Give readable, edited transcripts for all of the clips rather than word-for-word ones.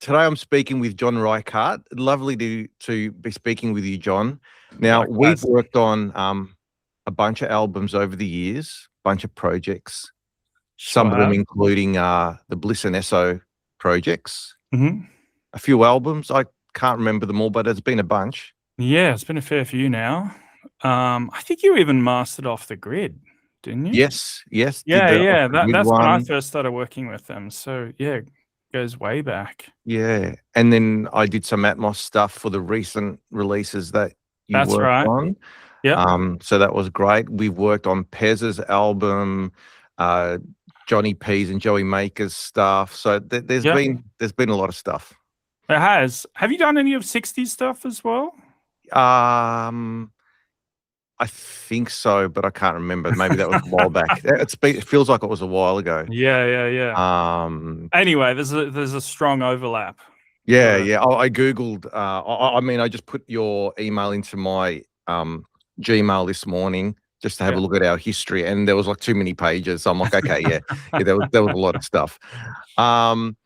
Today I'm speaking with Jon Reichardt. Lovely to be speaking with you, John. Now, we've Likewise. worked on a bunch of albums over the years, bunch of projects, some Sure of them have. including the Bliss and Esso projects, hmm a few albums. I can't remember them all, but it's been a bunch. Yeah, it's been a fair few now. I think you even mastered Off the Grid, didn't you? Yes, did Yeah, the Off yeah. the Grid That's when I one. first started working with them. So yeah, it goes way back. Yeah, and then I did some Atmos stuff for the recent releases that you That's worked right. on. Yep. So that was great. We've worked on Pez's album, uh, Johnny P's and Joey Maker's stuff. So there's Yep. been a lot of stuff. It has. Have you done any of 60s stuff as well? Um, I think so, but I can't remember. Maybe that was a while back. It feels like it was a while ago. Yeah. Um, Anyway, there's a strong overlap. yeah. I googled. I mean, I just put your email into my Gmail this morning just to have a look at our history, and there was like too many pages. So I'm like, okay, yeah, there was a lot of stuff. And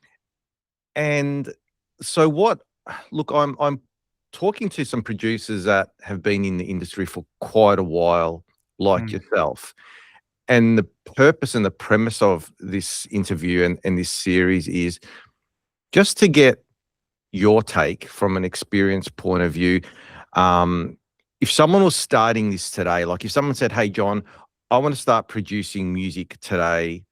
so what? Look, I'm talking to some producers that have been in the industry for quite a while, like yourself. And the purpose and the premise of this interview and this series is just to get your take from an experience point of view. If someone was starting this today, like if someone said, "Hey, John, I want to start producing music today,"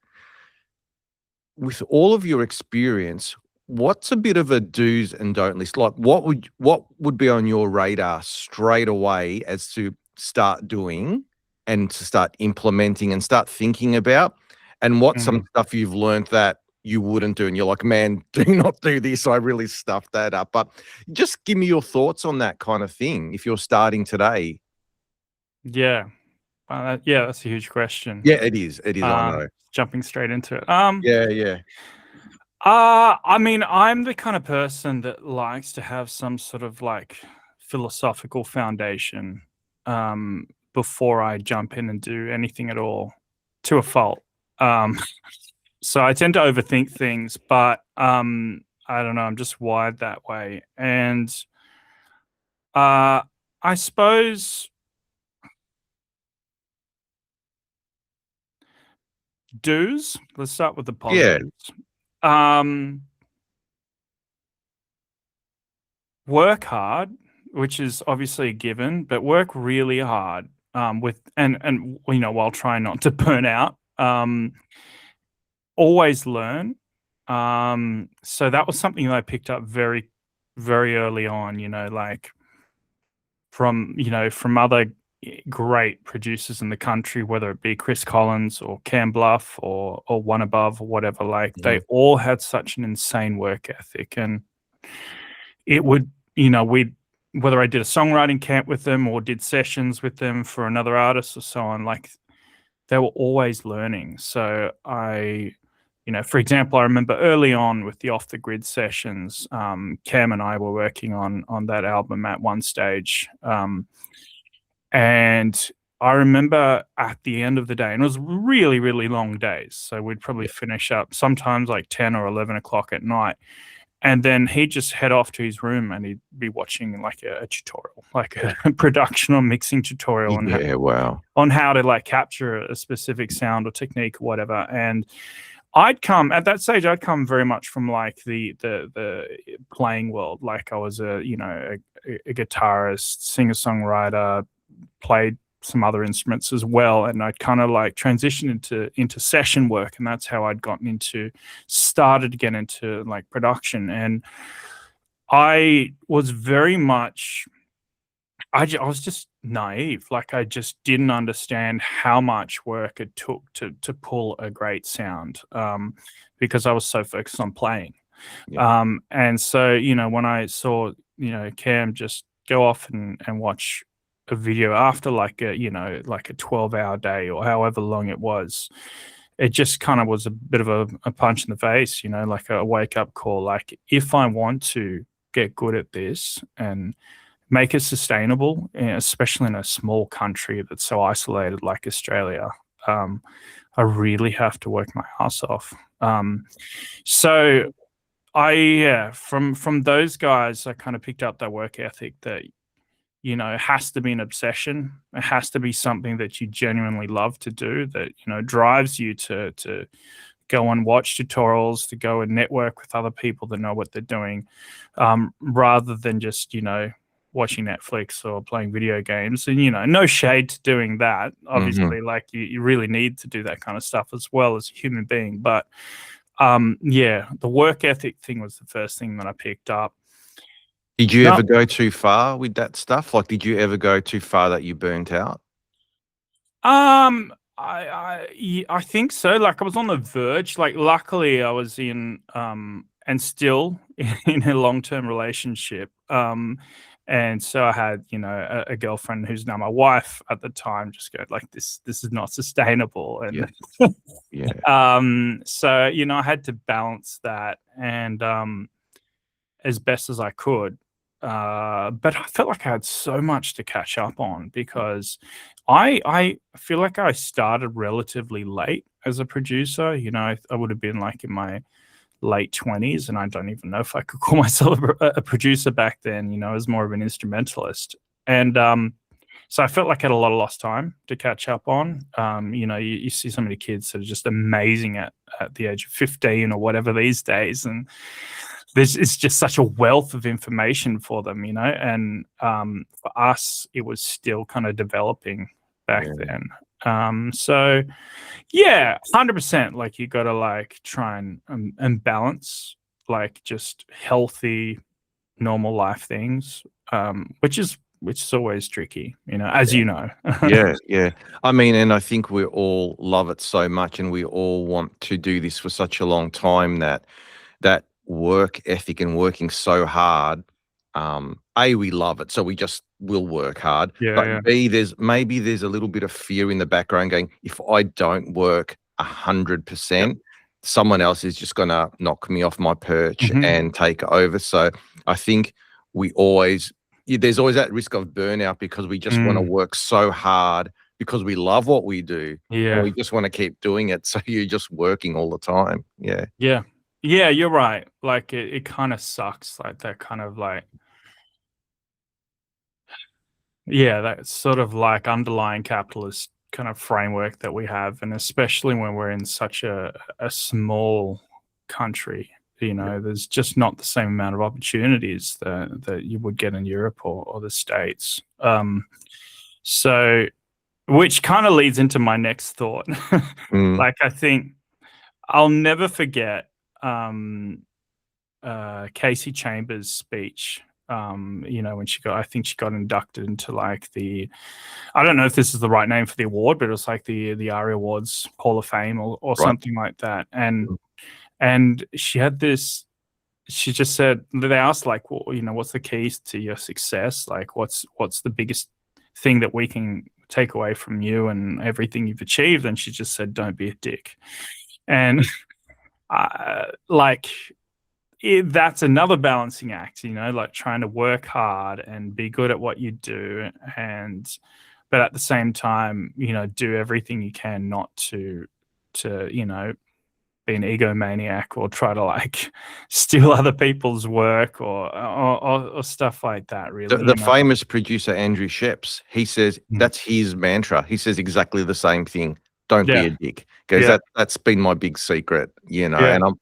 with all of your experience, what's a bit of a do's and don't list? Like, what would be on your radar straight away as to start doing and to start implementing and start thinking about, and what's some stuff you've learned that you wouldn't do, and you're like, man, do not do this. I really stuffed that up. But just give me your thoughts on that kind of thing if you're starting today. Yeah. Yeah, that's a huge question. Yeah, it is. It is. I know. Jumping straight into it. Yeah. I mean, I'm the kind of person that likes to have some sort of like philosophical foundation before I jump in and do anything at all, to a fault. So I tend to overthink things, but I don't know, I'm just wired that way. And I suppose do's, let's start with the Yeah. positives. Work hard, which is obviously a given, but work really hard with and you know, while trying not to burn out. Always learn. So that was something that I picked up very, very early on, you know, like from other great producers in the country, whether it be Chris Collins or Cam Bluff or One Above or whatever. Like they all had such an insane work ethic, and it would, you know, whether I did a songwriting camp with them or did sessions with them for another artist or so on, like they were always learning. So for example, I remember early on with the Off the Grid sessions, Cam and I were working on that album at one stage. And I remember at the end of the day, and it was really, really long days. So we'd probably finish up sometimes like 10 or 11 o'clock at night. And then he'd just head off to his room and he'd be watching like a tutorial, like a production or mixing tutorial on how to like capture a specific sound or technique or whatever. And at that stage, I'd come very much from like the playing world. Like I was a guitarist, singer-songwriter, played some other instruments as well, and I'd kind of like transitioned into session work, and that's how I'd started to get into like production. And I was very much I was just naive. Like I just didn't understand how much work it took to pull a great sound, because I was so focused on playing. And so, you know, when I saw, you know, Cam just go off and watch a video after like a 12-hour day or however long it was, it just kind of was a bit of a punch in the face, you know, like a wake-up call. Like if I want to get good at this and make it sustainable, especially in a small country that's so isolated like Australia, I really have to work my ass off. So from those guys, I kind of picked up that work ethic that, it has to be an obsession. It has to be something that you genuinely love to do, that, drives you to go and watch tutorials, to go and network with other people that know what they're doing, rather than just, watching Netflix or playing video games. And, no shade to doing that. Mhm. Obviously, like you really need to do that kind of stuff as well as a human being. But yeah, the work ethic thing was the first thing that I picked up. Did you No, ever go too far with that stuff? Like, did you ever go too far that you burnt out? I think so. Like I was on the verge. Like luckily I was in and still in a long-term relationship. And so I had, a girlfriend who's now my wife at the time just go like this is not sustainable. Yeah, And yeah, so, I had to balance that and as best as I could. But I felt like I had so much to catch up on because I feel like I started relatively late as a producer. I would have been like in my late 20s, and I don't even know if I could call myself a producer back then. As more of an instrumentalist. And so I felt like I had a lot of lost time to catch up on. You see so many kids that are just amazing at the age of 15 or whatever these days, and it's just such a wealth of information for them, and for us, it was still kind of developing back yeah, then. So yeah, 100%. Like you got to like try and balance like just healthy, normal life things, which is always tricky, as you know. yeah, yeah. I mean, and I think we all love it so much, and we all want to do this for such a long time that that work ethic and working so hard, A, we love it, so we just will work hard. Yeah, But yeah. B, there's a little bit of fear in the background going, if I don't work Yep. 100%, someone else is just gonna knock me off my perch Mhm. and take over. So I think we always there's always that risk of burnout because we just wanna Mm. work so hard because we love what we do, and Yeah. we just wanna keep doing it, so you're just working all the time. Yeah. Yeah. Yeah, you're right. Like it kind of sucks, like that kind of like yeah, that sort of like underlying capitalist kind of framework that we have, and especially when we're in such a small country, there's just not the same amount of opportunities that you would get in Europe or the States. So which kind of leads into my next thought. Mm, Like I think I'll never forget Casey Chambers' speech. When I think she got inducted into like I don't know if this is the right name for the award, but it was like the ARIA Awards Hall of Fame or right. something like that. And Mm. she had this. She just said they asked like, well, what's the keys to your success? Like, what's the biggest thing that we can take away from you and everything you've achieved? And she just said, "Don't be a dick." And like that's another balancing act, like trying to work hard and be good at what you do, but at the same time, do everything you can not to be an egomaniac or try to like steal other people's work or stuff like that. The Really, the famous producer Andrew Sheps, he says Mm. that's his mantra. He says exactly the same thing. "Don't be Yeah, a dick." Goes, yeah, That's been my big secret," yeah. and I'm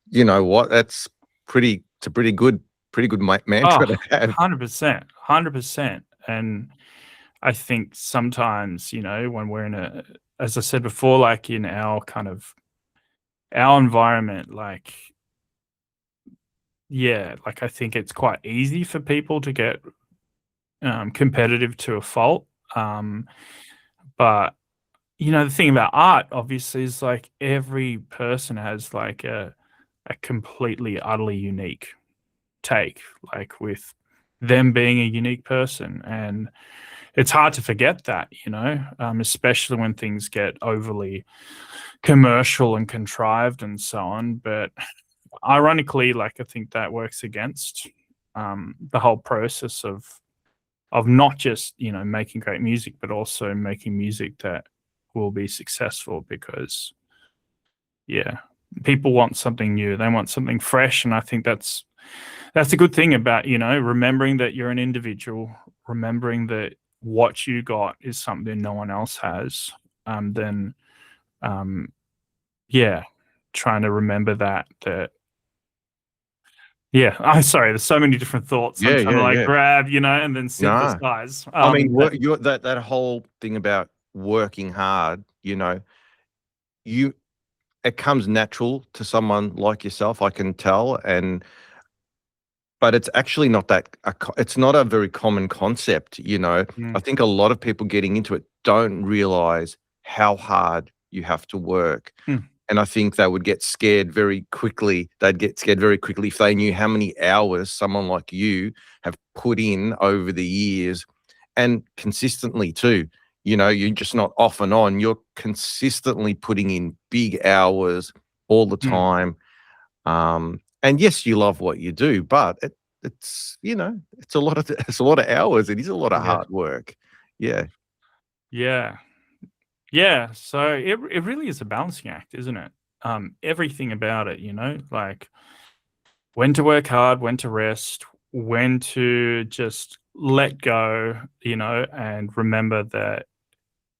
you know what? It's a pretty good Oh, mantra to have. 100%, 100%. And I think sometimes, when we're as I said before, like in our environment, like, yeah, like I think it's quite easy for people to get competitive to a fault. Um, but, the thing about art, obviously, is like every person has like a completely, utterly unique take, like with them being a unique person. And it's hard to forget that, especially when things get overly commercial and contrived and so on. But ironically, like I think that works against the whole process of not just making great music, but also making music that will be successful. Because yeah, People want something new. They want something fresh, and I think that's a good thing about, remembering that you're an individual, remembering that what you got is something no one else has. Then, um, yeah, trying to remember that. Yeah, I'm sorry. There's so many different thoughts I'm Yeah, trying to yeah, like yeah. grab, and then No. synthesize. I mean, But you're that whole thing about working hard, you it comes natural to someone like yourself, I can tell, but it's actually not it's not a very common concept, I mm, think a lot of people getting into it don't realize how hard you have to work, mm, and I think they would get scared very quickly. They'd get scared very quickly if they knew how many hours someone like you have put in over the years, and consistently too. You're just not off and on. You're consistently putting in big hours all the mm, time. And yes, you love what you do, but it's a lot of it's a lot of hours. It is a lot of yeah, hard work. Yeah. yeah, yeah. So it really is a balancing act, isn't it? Everything about it, like when to work hard, when to rest, when to just let go, and remember that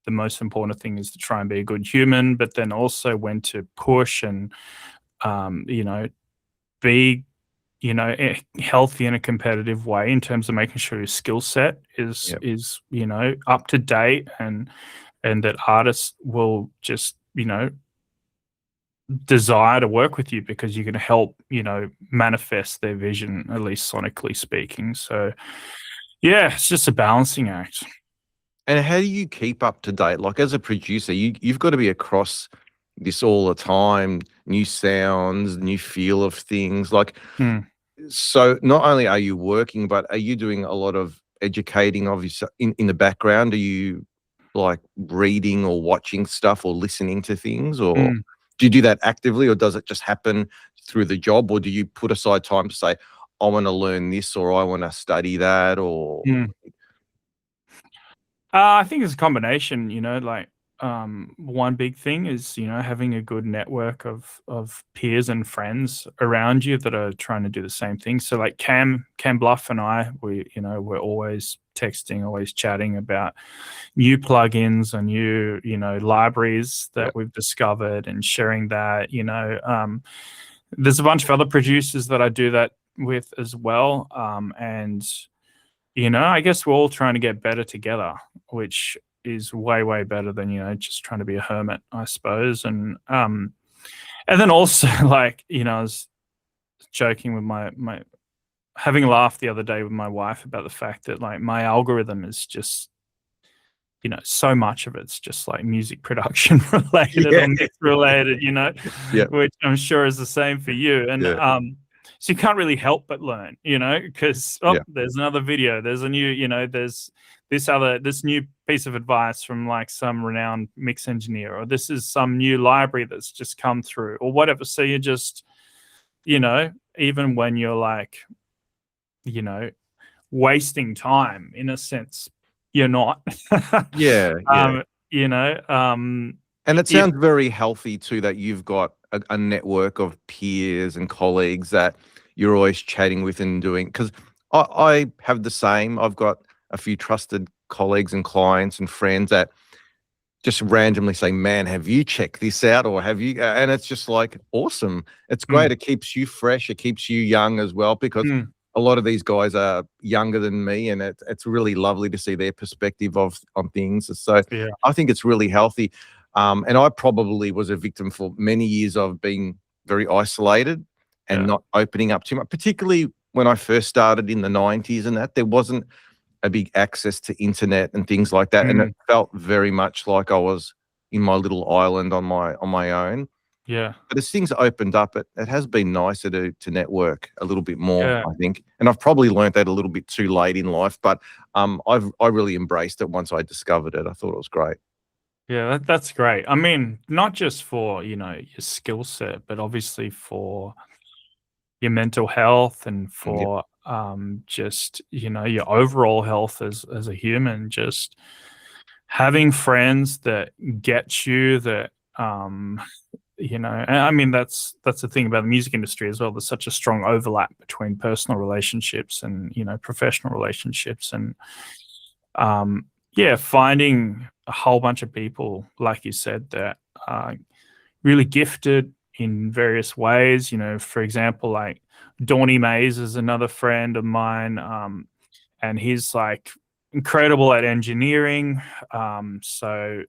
the most important thing is to try and be a good human, but then also when to push and, be, healthy in a competitive way in terms of making sure your skill set is Yep. up to date, and that artists will just, desire to work with you because you're going to help, manifest their vision, at least sonically speaking. So, yeah, it's just a balancing act. And how do you keep up to date? Like as a producer, you've got to be across this all the time, new sounds, new feel of things. Like, Hmm. so not only are you working, but are you doing a lot of educating of yourself in the background? Are you like reading or watching stuff or listening to things, or Hmm. do you do that actively, or does it just happen through the job, or do you put aside time to say, I want to learn this or I want to study that, or Hmm. I think it's a combination, like, one big thing is, having a good network of peers and friends around you that are trying to do the same thing. So like Cam Bluff and I, we're always texting, always chatting about new plugins and new, libraries yeah, that we've discovered and sharing that, there's a bunch of other producers that I do that with as well. And I guess we're all trying to get better together, which is way, way better than, just trying to be a hermit, I suppose. And then also like, I was joking with my having a laugh the other day with my wife about the fact that like my algorithm is just, so much of it's just like music production related yeah, or mix related, yeah, which I'm sure is the same for you. And yeah, so you can't really help but learn, because yeah, there's another video, there's a new, there's this new piece of advice from like some renowned mix engineer, or this is some new library that's just come through, or whatever. So you just, even when you're like, you know, wasting time in a sense, you're not. yeah, yeah. um, you know, um, And it if sounds very healthy too that you've got a network of peers and colleagues that you're always chatting with and doing. Because I have the same. I've got a few trusted colleagues and clients and friends that just randomly say, "Man, have you checked this out?" Or "Have you?" And it's just like awesome. It's mm, great. It keeps you fresh. It keeps you young as well, because mm, a lot of these guys are younger than me, and it's really lovely to see their perspective on things. So yeah, I think it's really healthy. And I probably was a victim for many years of being very isolated and yeah, not opening up too much, particularly when I first started in the 90s and that there wasn't a big access to internet and things like that, and it mm, felt very much like I was in my little island on my own. yeah, But as things opened up, it has been nicer to network a little bit more, yeah, I think. And I've probably learnt that a little bit too late in life, but I really embraced it once I discovered it. I thought it was great. yeah. That's great. I mean, not just for your skill set, but obviously for your mental health and Yeah. for just your overall health as a human. Just having friends that get you, that and I mean that's the thing about the music industry as well. There's such a strong overlap between personal relationships and professional relationships, and finding a whole bunch of people, like you said, that are really gifted in various ways. For example, like Dawny Mays is another friend of mine, and he's like incredible at engineering. So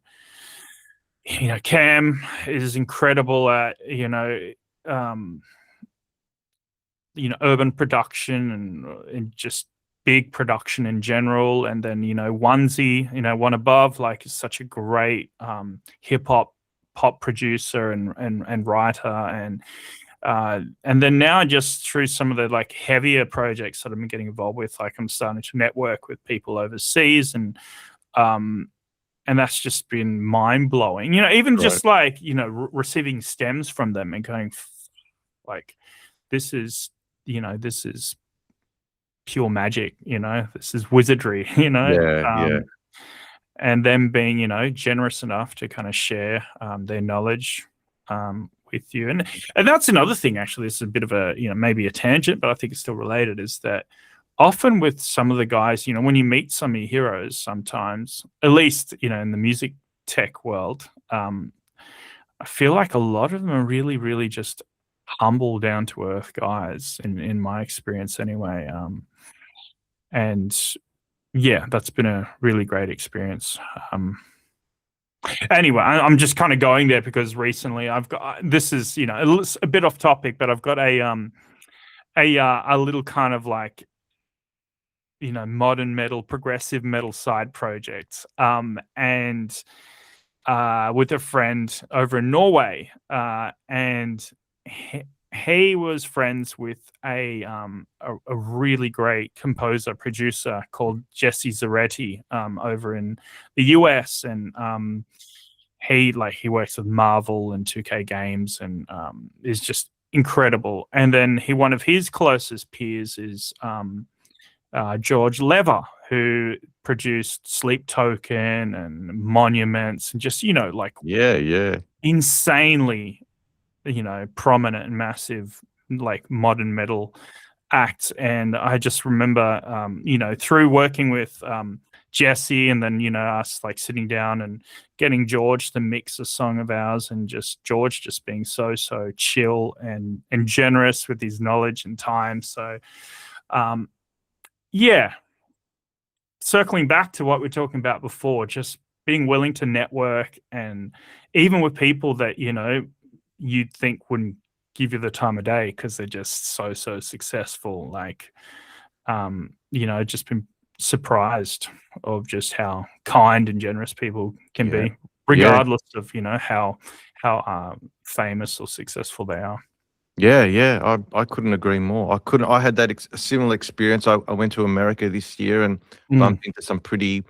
Cam is incredible at um, urban production and just big production in general. And then Onesie, One Above, like, is such a great hip hop pop producer and writer. And then now, just through some of the like heavier projects that I've been getting involved with, like I'm starting to network with people overseas, and that's just been mind blowing. Even just like receiving stems from them and going like, this is pure magic. This is wizardry. Yeah. And them being generous enough to kind of share their knowledge with you. And that's another thing, actually. This is a bit of a maybe a tangent, but I think it's still related, is that often with some of the guys, when you meet some of your heroes, sometimes, at least in the music tech world, I feel like a lot of them are really, really just humble, down to earth guys, in my experience anyway. And yeah, that's been a really great experience. Anyway, I'm just kind of going there because recently I've got, this is a bit off topic, but I've got a little kind of like modern metal, progressive metal side project, and with a friend over in Norway, and he was friends with a really great composer producer called Jesse Zaretti over in the US, and he works with Marvel and 2K Games, and is just incredible. And then one of his closest peers is George Lever, who produced Sleep Token and Monuments, and just Yeah. insanely prominent and massive like modern metal acts. And I just remember through working with Jesse, and then us like sitting down and getting George to mix a song of ours, and just George just being so chill and generous with his knowledge and time. So yeah, circling back to what we were talking about before, just being willing to network, and even with people that you'd think wouldn't give you the time of day because they're just so successful. Like, just been surprised of just how kind and generous people can be, regardless of how famous or successful they are. Yeah. I couldn't agree more. I had that similar experience. I went to America this year and bumped into some pretty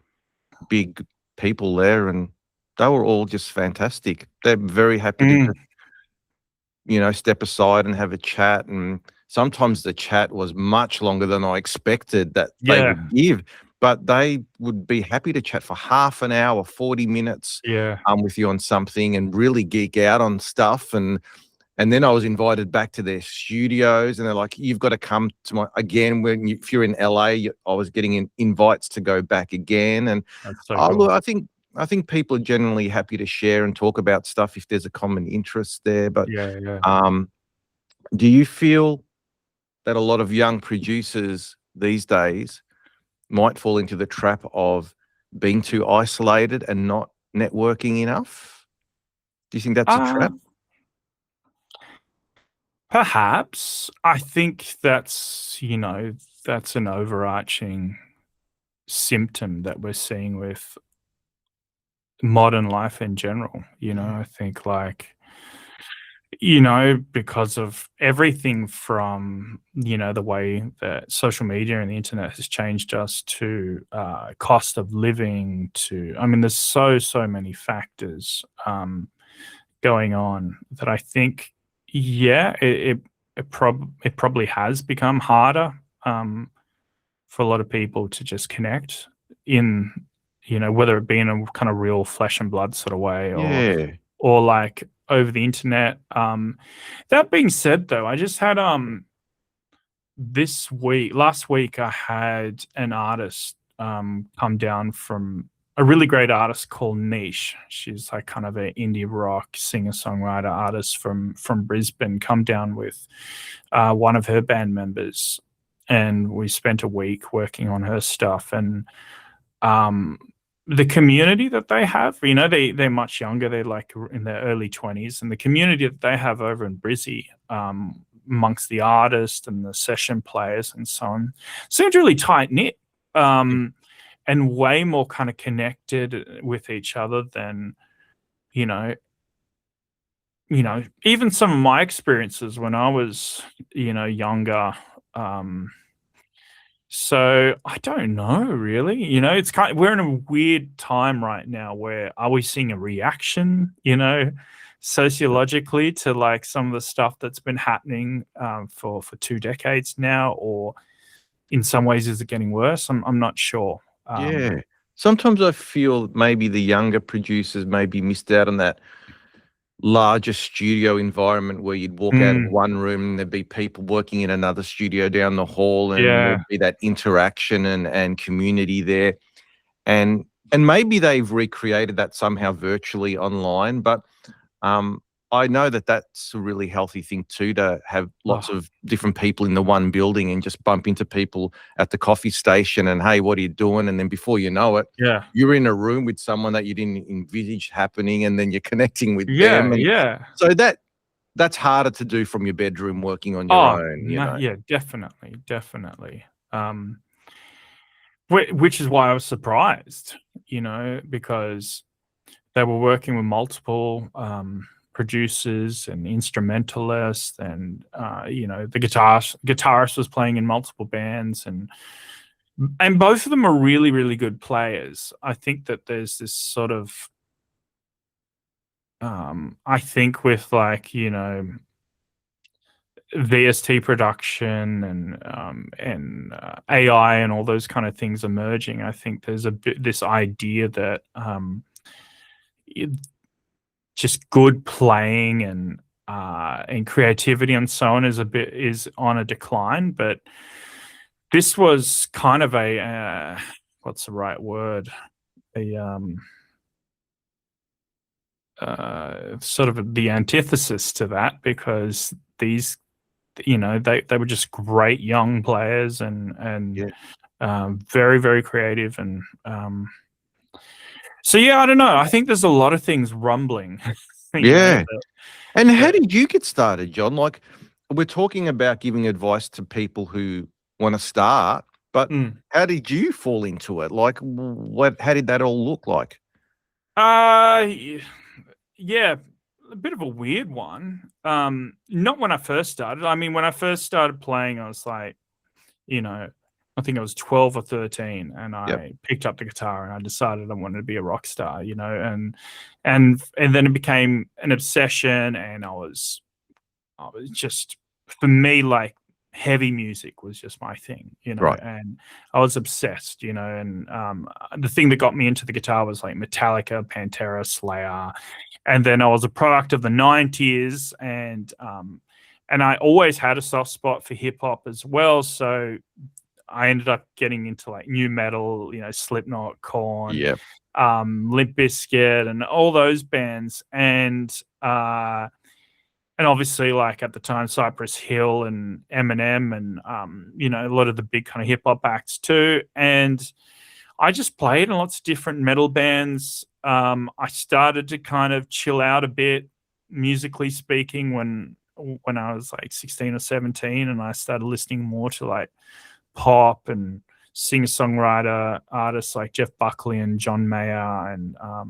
big people there, and they were all just fantastic. They're very happy to just, step aside and have a chat. And sometimes the chat was much longer than I expected that they would give, but they would be happy to chat for half an hour, 40 minutes with you on something, and really geek out on stuff. And then I was invited back to their studios, and they're like, "You've got to come to again." If you're in LA, I was getting invites to go back again. And that's so cool. look, I think people are generally happy to share and talk about stuff if there's a common interest there. But do you feel that a lot of young producers these days might fall into the trap of being too isolated and not networking enough? Do you think that's a trap? Perhaps. I think that's that's an overarching symptom that we're seeing with modern life in general. I think because of everything from the way that social media and the internet has changed us, to cost of living, to, I mean, there's so many factors going on that I think it probably has become harder for a lot of people to just connect in whether it be in a kind of real flesh and blood sort of way, or like over the internet. That being said, though, I just had last week, I had an artist come down from a really great artist called Niche. She's like kind of an indie rock singer-songwriter artist from Brisbane, come down with one of her band members, and we spent a week working on her stuff. And the community that they have, they're much younger, they're like in their early 20s, and the community that they have over in Brizzy, amongst the artists and the session players and so on, seemed really tight knit, and way more kind of connected with each other than, you know, even some of my experiences when I was, younger. So I don't know, really. It's we're in a weird time right now where, are we seeing a reaction, sociologically, to like some of the stuff that's been happening for 2 decades now, or in some ways is it getting worse? I'm not sure. Yeah. Sometimes I feel maybe the younger producers maybe missed out on that larger studio environment where you'd walk out of one room and there'd be people working in another studio down the hall, and Yeah. there'd be that interaction and community there. And maybe they've recreated that somehow virtually online, but I know that that's a really healthy thing too, to have lots of different people in the one building and just bump into people at the coffee station and, hey, what are you doing? And then before you know it, Yeah. you're in a room with someone that you didn't envisage happening, and then you're connecting with them. And Yeah. so that's harder to do from your bedroom working on your own, Yeah, definitely. Which is why I was surprised, because they were working with multiple producers and instrumentalists, and the guitarist was playing in multiple bands, and both of them are really, really good players. I think that there's this sort of I think with VST production and AI and all those kind of things emerging, I think there's this idea that just good playing and creativity and so on is on a decline. But this was kind of a what's the right word? Sort of the antithesis to that, because these, they were just great young players and very, very creative. And so, yeah, I don't know. I think there's a lot of things rumbling. And how did you get started, John? Like, we're talking about giving advice to people who want to start, but how did you fall into it? Like, how did that all look like? Yeah, a bit of a weird one. Not when I first started. I mean, when I first started playing, I was like, I think I was 12 or 13, and I picked up the guitar and I decided I wanted to be a rock star, and then it became an obsession, and I was just, for me, like, heavy music was just my thing, Right. and I was obsessed, and the thing that got me into the guitar was like Metallica, Pantera, Slayer, and then I was a product of the 90s, and I always had a soft spot for hip hop as well, so I ended up getting into like new metal, Slipknot, Korn, Limp Bizkit, and all those bands, and obviously, like, at the time, Cypress Hill and Eminem, and a lot of the big kind of hip hop acts too. And I just played in lots of different metal bands. I started to kind of chill out a bit, musically speaking, when I was like 16 or 17, and I started listening more to like pop and singer-songwriter artists like Jeff Buckley and John Mayer, and a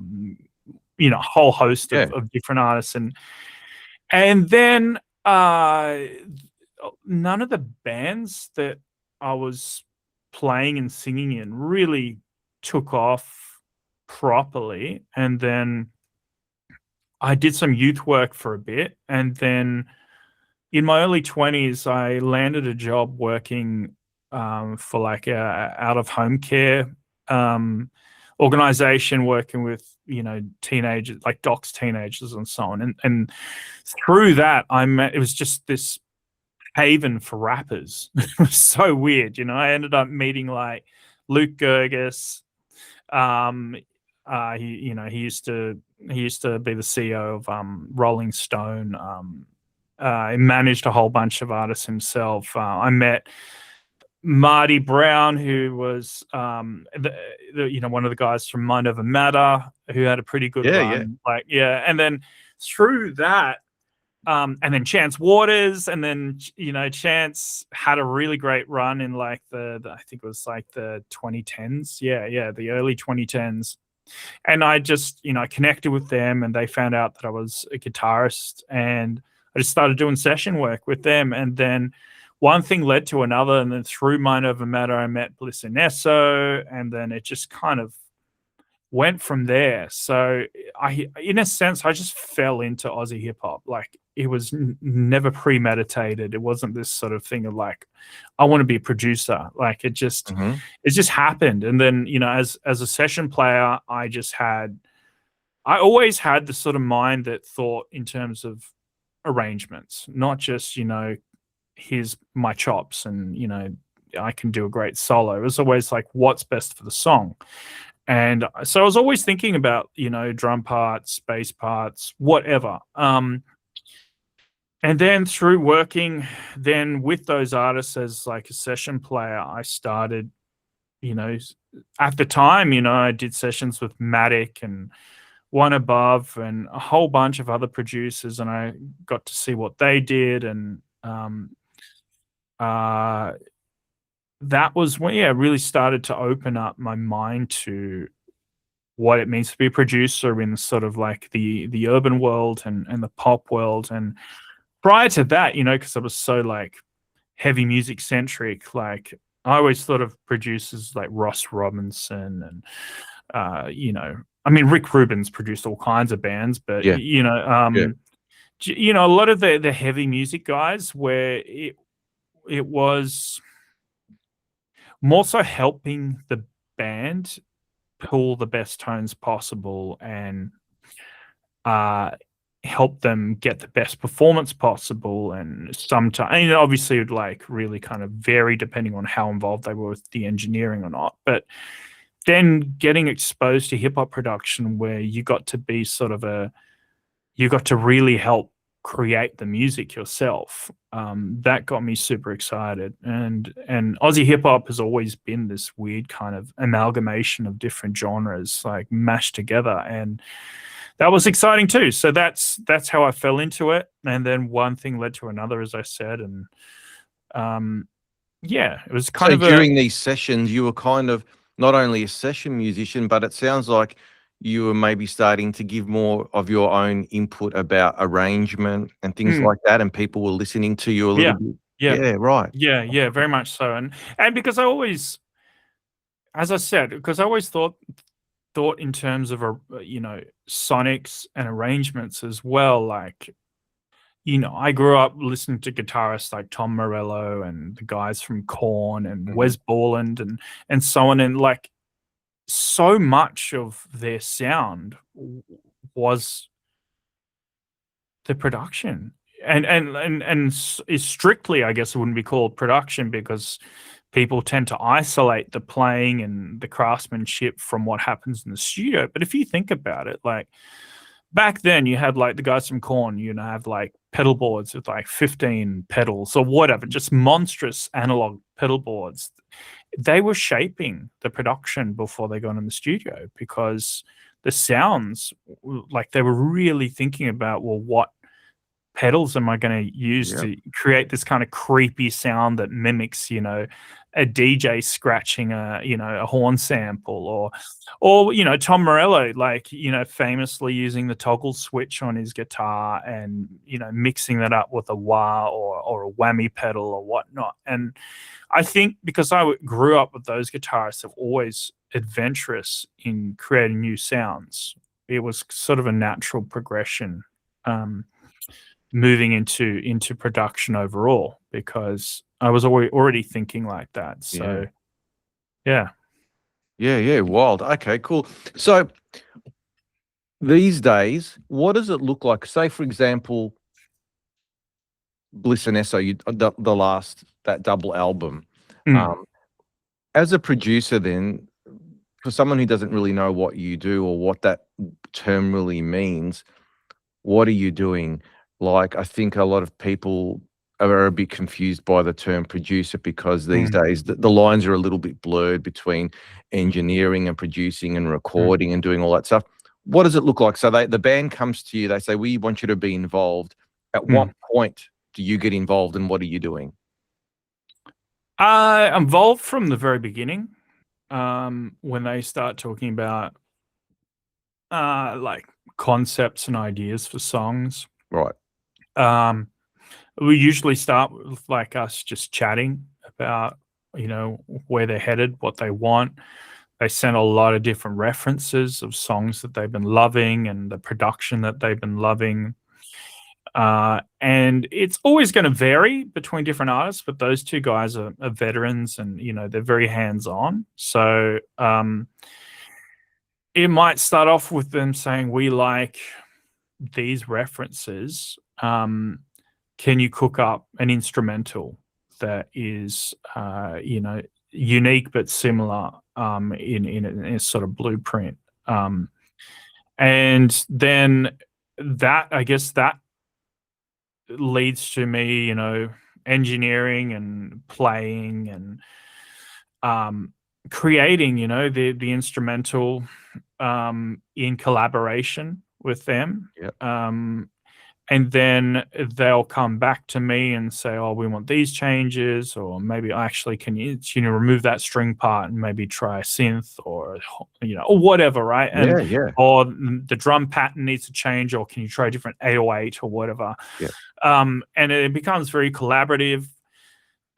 whole host of different artists. And then none of the bands that I was playing and singing in really took off properly. And then I did some youth work for a bit. And then in my early 20s, I landed a job working for like a out-of-home care organization working with, teenagers, like docs teenagers and so on. And through that, it was just this haven for rappers. It was so weird. I ended up meeting like Luke Gergis. He used to be the CEO of Rolling Stone. He managed a whole bunch of artists himself. I met Marty Brown, who was one of the guys from Mind Over Matter, who had a pretty good run. And then through that, and then Chance Waters, and then Chance had a really great run in like the I think it was like the 2010s, the early 2010s. And I just connected with them, and they found out that I was a guitarist, and I just started doing session work with them. And then one thing led to another, and then through Mind Over Matter, I met Bliss and Esso, and then it just kind of went from there. So in a sense, I just fell into Aussie hip hop. Like, it was never premeditated. It wasn't this sort of thing of like, I want to be a producer. Like, it just happened. And then, as a session player, I always had the sort of mind that thought in terms of arrangements, not just, here's my chops and, I can do a great solo. It was always like, what's best for the song? And so I was always thinking about, drum parts, bass parts, whatever. And then through working then with those artists as like a session player, I started, at the time, I did sessions with Matic and One Above and a whole bunch of other producers, and I got to see what they did. And that was when I really started to open up my mind to what it means to be a producer in sort of like the urban world and the pop world. And prior to that, because I was so like heavy music centric, like I always thought of producers like Ross Robinson and I mean, Rick Rubin's produced all kinds of bands, but a lot of the heavy music guys where it was more so helping the band pull the best tones possible and help them get the best performance possible. And sometimes, obviously, it would like really kind of vary depending on how involved they were with the engineering or not. But then getting exposed to hip hop production where you got to be sort of you got to really help create the music yourself. That got me super excited. And Aussie hip hop has always been this weird kind of amalgamation of different genres like mashed together. And that was exciting too. So that's how I fell into it. And then one thing led to another, as I said. And it was kind of during these sessions, you were kind of not only a session musician, but it sounds like you were maybe starting to give more of your own input about arrangement and things like that, and people were listening to you a little bit. Yeah, right. Yeah, very much so. And because I always, as I said, because I always thought in terms of sonics and arrangements as well. Like, I grew up listening to guitarists like Tom Morello and the guys from Korn and Wes Borland and so on, and like so much of their sound was the production. And is strictly, I guess it wouldn't be called production because people tend to isolate the playing and the craftsmanship from what happens in the studio. But if you think about it, like back then you had like the guys from Korn, have like pedal boards with like 15 pedals or whatever, just monstrous analog pedal boards. They were shaping the production before they got in the studio because the sounds, like they were really thinking about, well, what pedals am I going to use to create this kind of creepy sound that mimics, a DJ scratching a horn sample, or Tom Morello, like, famously using the toggle switch on his guitar and, mixing that up with a wah or a whammy pedal or whatnot. And I think because I grew up with those guitarists that were always adventurous in creating new sounds, it was sort of a natural progression moving into production overall because I was already thinking like that. So, yeah. Yeah, yeah, wild. Okay, cool. So these days, what does it look like? Say, for example, Bliss and Esso, the last that double album. Mm, Um, as a producer, then, for someone who doesn't really know what you do or what that term really means, what are you doing? Like, I think a lot of people are a bit confused by the term producer because these mm, days the lines are a little bit blurred between engineering and producing and mm, recording and doing all that stuff. What does it look like? So the band comes to you, they say, we want you to be involved. At what mm. point do you get involved and what are you doing? I'm involved from the very beginning. When they start talking about like concepts and ideas for songs. Right. Um, we usually start with like us just chatting about, you know, where they're headed, what they want. They send a lot of different references of songs that they've been loving and the production that they've been loving. And it's always going to vary between different artists, but those two guys are veterans and, you know, they're very hands on. So it might start off with them saying, we like these references. Can you cook up an instrumental that is, you know, unique but similar in a sort of blueprint? And then that, I guess, that leads to me, you know, engineering and playing and creating, you know, the instrumental in collaboration with them. Yeah. And then they'll come back to me and say, "Oh, we want these changes," or maybe actually, can you know, remove that string part and maybe try a synth or, you know, or whatever, right? Yeah, And yeah, or the drum pattern needs to change, or can you try a different 808 or whatever? yeah. And it becomes very collaborative.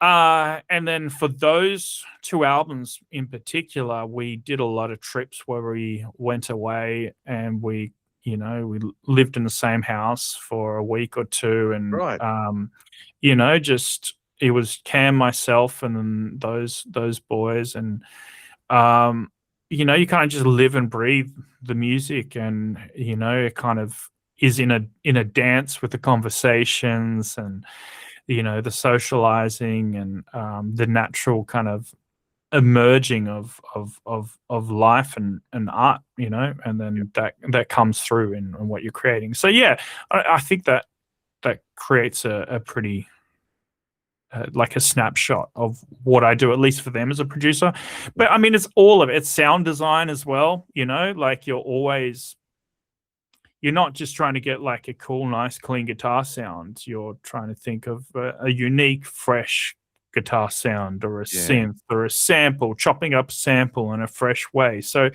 And then for those two albums in particular, we did a lot of trips where we went away and we, you know, we lived in the same house for a week or two, and Right. you know, just it was Cam, myself, and then those boys, and um, you know, you kind of just live and breathe the music, and you know, it kind of is in a dance with the conversations and, you know, the socializing and the natural kind of emerging of life and art, you know, and then that comes through in what you're creating. So yeah, I think that that creates a pretty like a snapshot of what I do, at least for them as a producer. But I mean, it's all of it. It's sound design as well, you know, like you're not just trying to get like a cool, nice, clean guitar sound. You're trying to think of a unique, fresh guitar sound or a Yeah. synth or a sample, chopping up a sample in a fresh way. So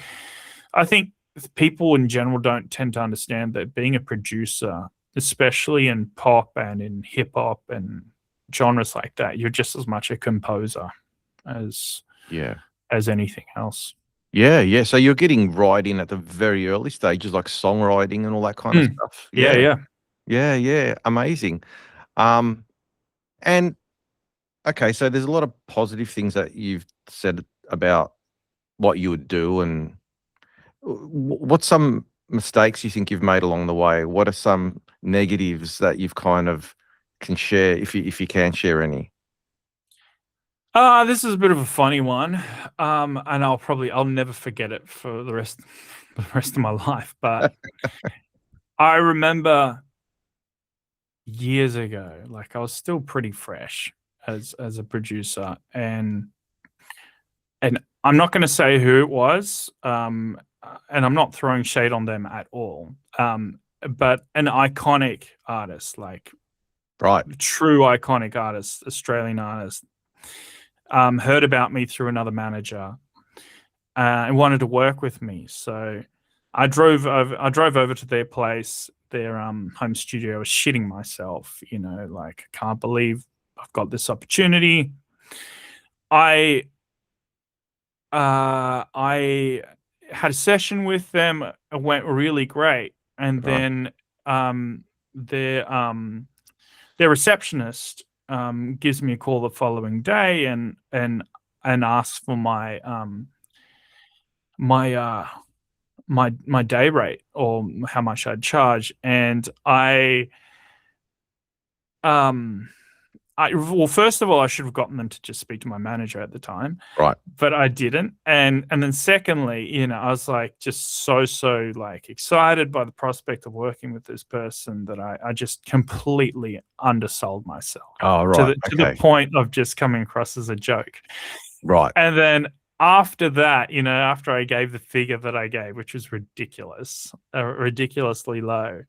I think people in general don't tend to understand that being a producer, especially in pop and in hip hop and genres like that, you're just as much a composer as Yeah. as anything else. Yeah, yeah. So you're getting right in at the very early stages, like songwriting and all that kind of Mm. stuff. Yeah, Yeah, yeah. yeah, yeah. Amazing. Um, and okay, so there's a lot of positive things that you've said about what you would do, and what's some mistakes you think you've made along the way? What are some negatives that you've kind of can share, if you can share any? This is a bit of a funny one, and I'll never forget it for the rest of my life. But I remember years ago, like I was still pretty fresh as a producer, and I'm not going to say who it was, and I'm not throwing shade on them at all. But an iconic artist, like Right, true iconic artist, Australian artist, heard about me through another manager and wanted to work with me. So I drove over to their place, their home studio. I was shitting myself, you know, like I can't believe I've got this opportunity. I I had a session with them. It went really great, and right, then um, their um, their receptionist gives me a call the following day and asks for my my day rate or how much I'd charge, and well, first of all, I should have gotten them to just speak to my manager at the time, Right. but I didn't. And then secondly, I was like just so like excited by the prospect of working with this person that I just completely undersold myself Oh, to right. the Okay. point of just coming across as a joke. Right. And then after that, after I gave the figure that I gave, which was ridiculous, ridiculously low,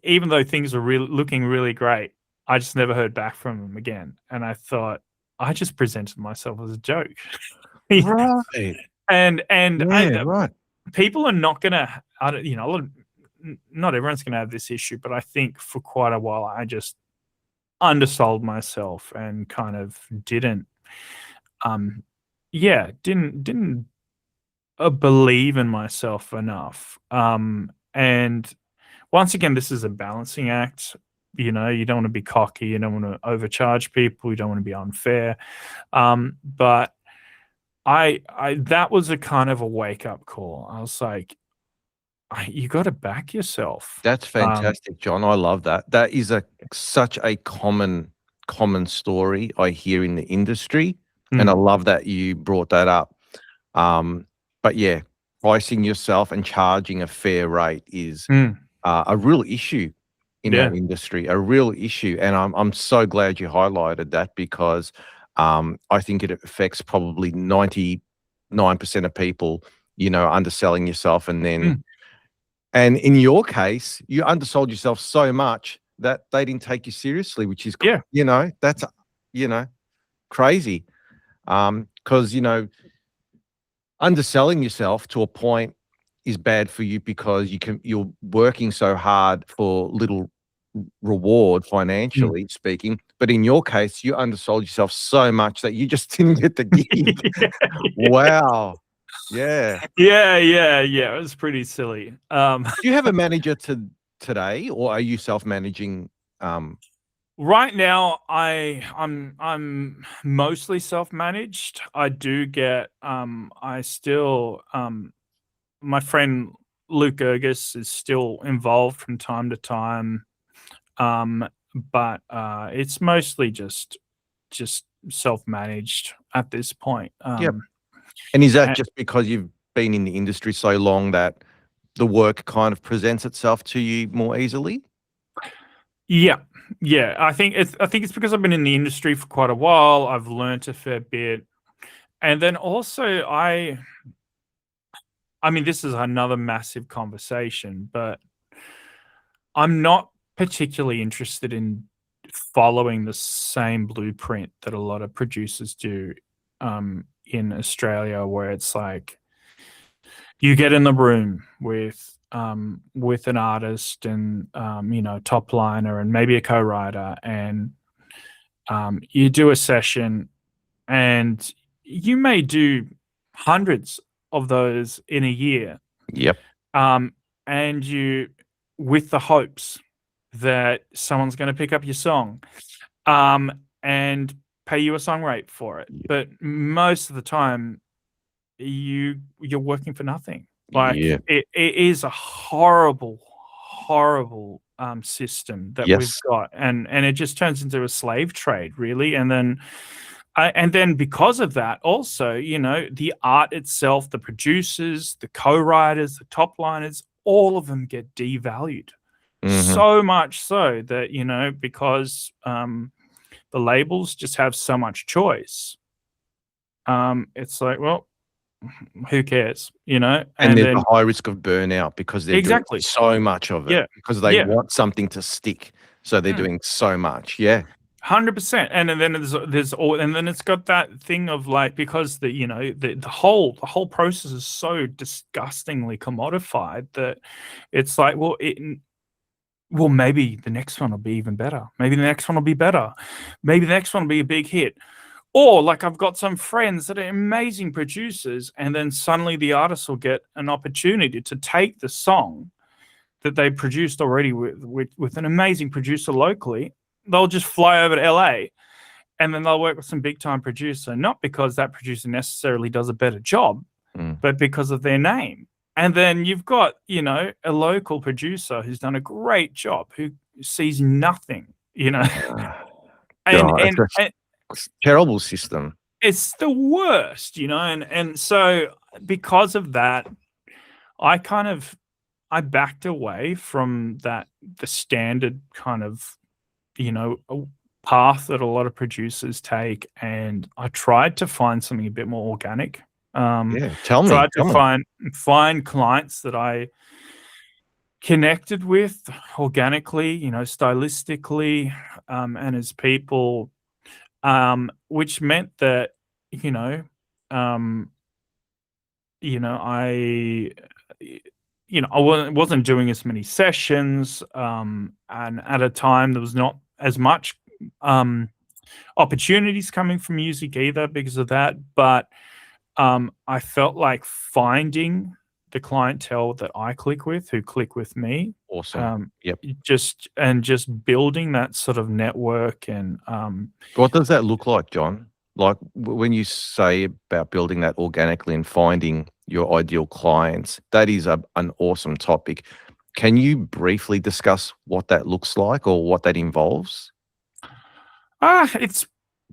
even though things were looking really great, I just never heard back from them again. And I thought, I just presented myself as a joke. Right. And Yeah, right. people are not gonna, not everyone's gonna have this issue, but I think for quite a while I just undersold myself and kind of didn't believe in myself enough. And once again, this is a balancing act. You don't want to be cocky, you don't want to overcharge people, you don't want to be unfair. But I that was a kind of a wake-up call. I was like, you got to back yourself. That's fantastic, John. I love that. That is such a common story I hear in the industry, and I love that you brought that up. But yeah, pricing yourself and charging a fair rate is a real issue in our industry, a real issue, and I'm so glad you highlighted that because I think it affects probably 99% of people, underselling yourself and then. And in your case, you undersold yourself so much that they didn't take you seriously, which is, that's, crazy. Because, underselling yourself to a point is bad for you because you're working so hard for little reward financially speaking. But in your case, you undersold yourself so much that you just didn't get the gig. Wow. Yeah. Yeah. It was pretty silly. Do you have a manager today, or are you self-managing? Right now, I'm mostly self-managed. I do get I still my friend Luke Ergus is still involved from time to time, but it's mostly just self-managed at this point. Yep. And is that just because you've been in the industry so long that the work kind of presents itself to you more easily? Yeah. I think it's because I've been in the industry for quite a while. I've learned a fair bit, and then also I mean, this is another massive conversation, but I'm not particularly interested in following the same blueprint that a lot of producers do in Australia, where it's like you get in the room with an artist and top liner and maybe a co-writer, and you do a session, and you may do hundreds of those in a year. Yep. And you, with the hopes that someone's going to pick up your song and pay you a song rate for it. But most of the time, you're working for nothing. Like it is a horrible system that we've got, and it just turns into a slave trade, really. And then because of that, also, the art itself, the producers, the co-writers, the top liners, all of them get devalued. So much so that, because the labels just have so much choice, it's like, well, who cares, And there's a high risk of burnout because they're doing so much of it because they want something to stick. So they're doing so much. 100%. And then and then it's got that thing of like, because the whole process is so disgustingly commodified that it's like, well, maybe the next one will be even better. Maybe the next one will be better. Maybe the next one will be a big hit. Or like I've got some friends that are amazing producers, and then suddenly the artist will get an opportunity to take the song that they produced already with an amazing producer locally. They'll just fly over to LA and then they'll work with some big time producer, not because that producer necessarily does a better job, but because of their name. And then you've got, a local producer who's done a great job, who sees nothing, God, and it's a terrible system. it's the worst, and so because of that, I backed away from the standard kind of, path that a lot of producers take, and I tried to find something a bit more organic. Yeah, tell me. Tried to find clients that I connected with organically, stylistically, and as people, which meant that, um, I I wasn't doing as many sessions, and at a time there was not as much opportunities coming from music either because of that. But I felt like finding the clientele that I click with, who click with me, Awesome. Yep. just building that sort of network. And What does that look like, John? Like when you say about building that organically and finding your ideal clients, that is an awesome topic. Can you briefly discuss what that looks like or what that involves? It's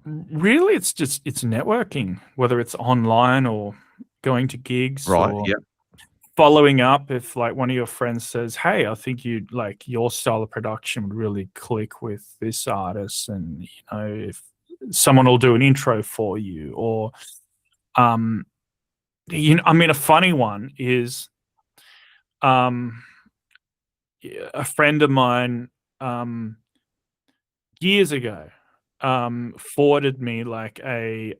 really, it's networking, whether it's online or going to gigs Right. or Yep. following up. If like one of your friends says, "Hey, I think you'd like your style of production would really click with this artist," and if someone will do an intro for you, or a funny one is a friend of mine years ago forwarded me like a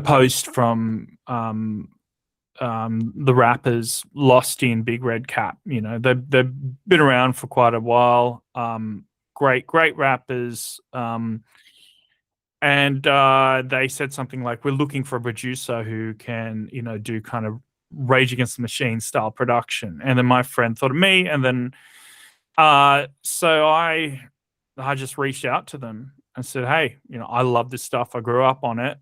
post from the rappers Losty and Big Red Cap. They've been around for quite a while. Great rappers. And they said something like, "We're looking for a producer who can, do kind of Rage Against the Machine style production." And then my friend thought of me, and then so I just reached out to them and said, "Hey, I love this stuff. I grew up on it.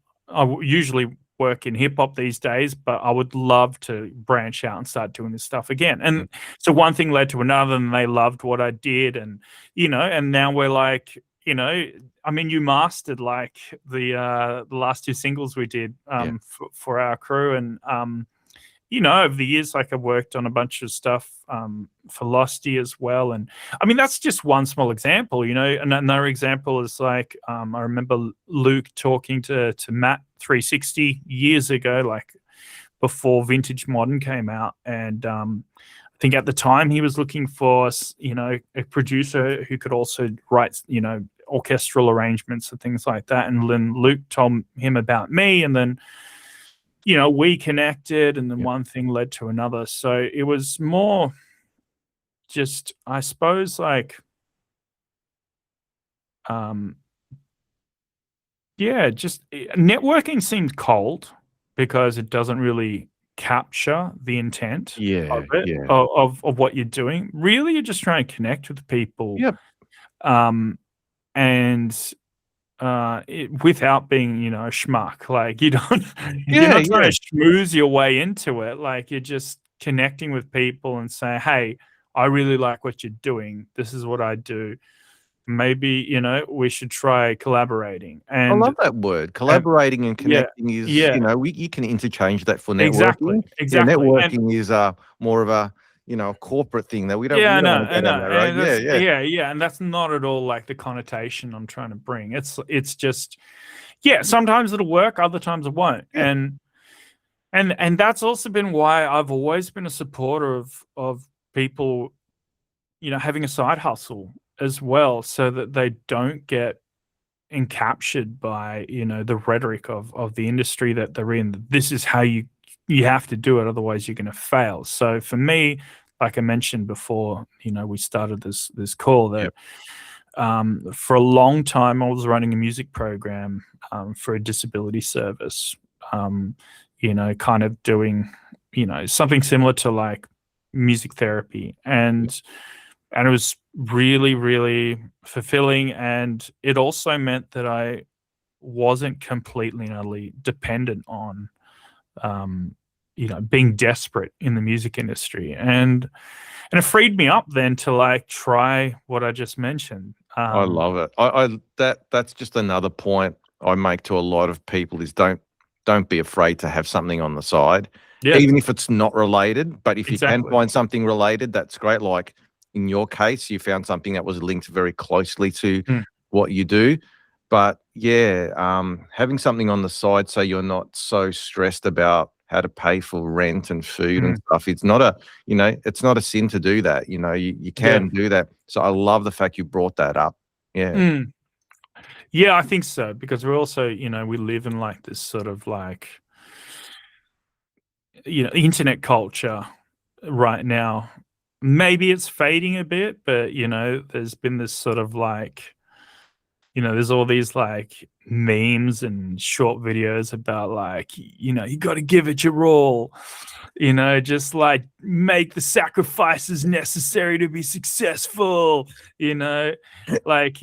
Usually work in hip hop these days, but I would love to branch out and start doing this stuff again." And so one thing led to another, and they loved what I did, and and now we're like, you mastered like the last two singles we did for our crew, and over the years, like I've worked on a bunch of stuff for Losty as well. And that's just one small example, and another example is like, I remember Luke talking to Matt 360 years ago, like before Vintage Modern came out. And I think at the time he was looking for, a producer who could also write, orchestral arrangements and things like that. And then Luke told him about me, and then we connected, and then one thing led to another. So it was more just, I suppose, like, just networking seemed cold because it doesn't really capture the intent of it, of what you're doing. Really, you're just trying to connect with people. Yep. And without being, a schmuck. Like you're not trying to schmooze your way into it. Like you're just connecting with people and saying, "Hey, I really like what you're doing. This is what I do. Maybe, we should try collaborating." And I love that word. Collaborating and connecting is, you can interchange that for networking. Exactly. Networking is more of a, a corporate thing that we don't want to go down that road. And that's not at all like the connotation I'm trying to bring. It's just, sometimes it'll work, other times it won't. And that's also been why I've always been a supporter of people, having a side hustle as well, so that they don't get encaptured by, the rhetoric of the industry that they're in. This is how you have to do it, otherwise you're going to fail. So for me, like I mentioned before, we started this call, that for a long time I was running a music program for a disability service, kind of doing, something similar to like music therapy. And And it was really, really fulfilling, and it also meant that I wasn't completely and utterly dependent on, being desperate in the music industry, and it freed me up then to, like, try what I just mentioned. I love it. That's just another point I make to a lot of people is don't be afraid to have something on the side, Yeah, even if it's not related. But if you can exactly. find something related, that's great. Like in your case, you found something that was linked very closely to Mm, what you do. But yeah, having something on the side so you're not so stressed about how to pay for rent and food and mm, stuff. It's not a sin to do that. You yeah. can do that. So I love the fact you brought that up. Yeah. Mm. Yeah, I think so, because we're also, we live in, like, this sort of, like, internet culture right now. Maybe it's fading a bit, but, there's been this sort of, like, there's all these, like, memes and short videos about, like, you gotta give it your all, just, like, make the sacrifices necessary to be successful, you know, like,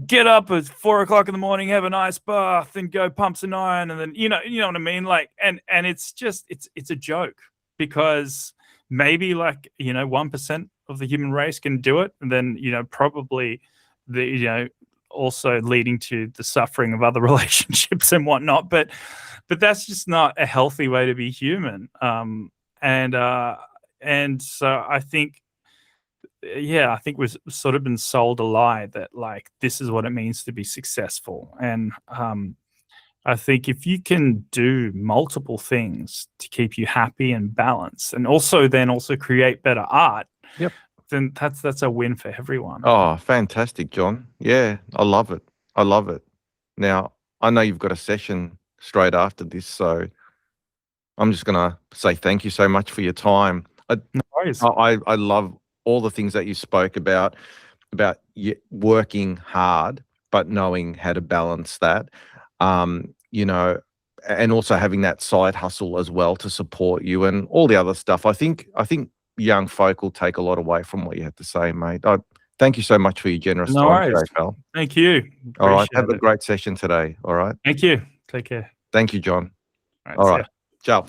get up at 4 o'clock in the morning, have a nice bath, and go pump some iron, and then, you know what I mean? Like, and it's just, it's a joke, because maybe, like, 1% of the human race can do it, and then, probably the, also leading to the suffering of other relationships and whatnot. But that's just not a healthy way to be human. And so I think, yeah, I think we've sort of been sold a lie that, like, this is what it means to be successful. And I think if you can do multiple things to keep you happy and balanced, and also create better art, Yep. then that's a win for everyone. Oh, fantastic, John. Yeah, I love it. I love it. Now, I know you've got a session straight after this, so I'm just gonna say thank you so much for your time. No worries. I love all the things that you spoke about working hard, but knowing how to balance that. You know, and also having that side hustle as well to support you and all the other stuff. I think young folk will take a lot away from what you had to say, mate. Thank you so much for your generous No time worries. today, pal. Thank you. All right, Appreciate have a it. great session today. All right. Thank you. Take care. Thank you, John. All right, All see right. ya. Ciao.